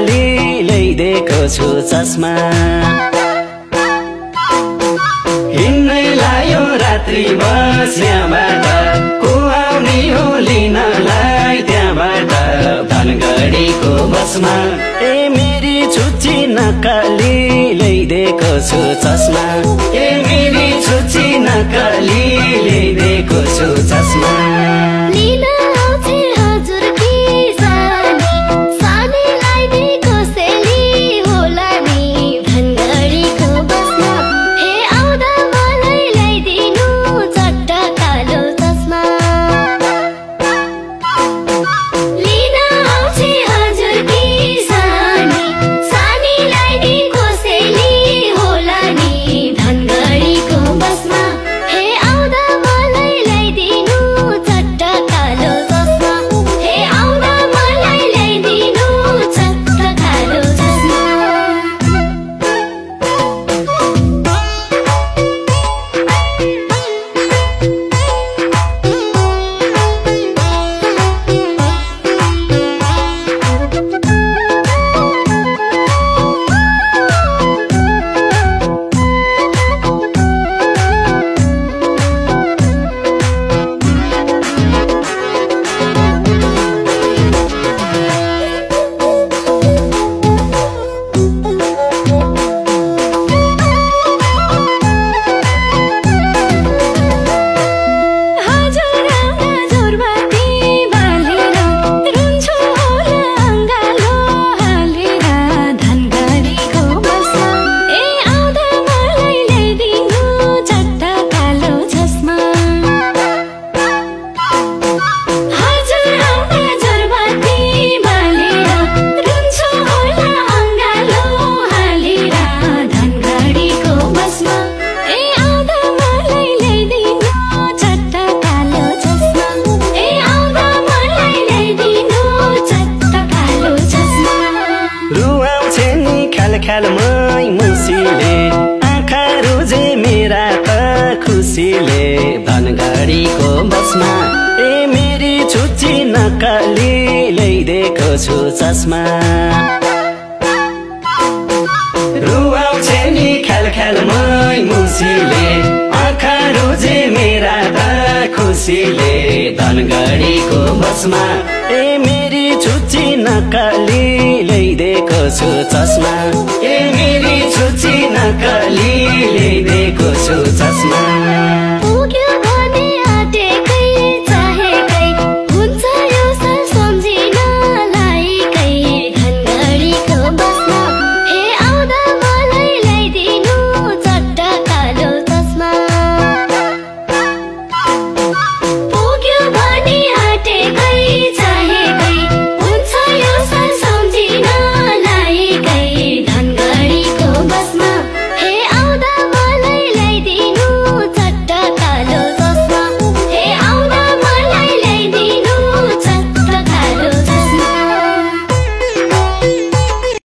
नक्कली ल्याइदिएको छु चस्मा हिँड्नै लायो रात्रि बस यहाँबाट को आउने हो लिनलाई त्यहाँबाट धनगढीको बसमा ए मेरी छुच्ची नक्कली ल्याइदिएको छु चस्मा ए मेरी छुच्ची नक्कली ल्याइदिएको छु चस्मा ख्यालमै मुसीले आँखा रोजे मेरा त खुसीले धनगढीको बसमा ए मेरी छुच्ची नक्कली ल्याइदिएको छु चस्मा रुवाउँछे नि ख्यालमै मुसीले आँखा रोजे मेरा त खुसीले धनगढीको बसमा ए मेरी छुच्ची नक्कली ल्याइदिएको छु चस्मा ए मेरी छुच्ची नक्कली ल्याइदिएको छु चस्मा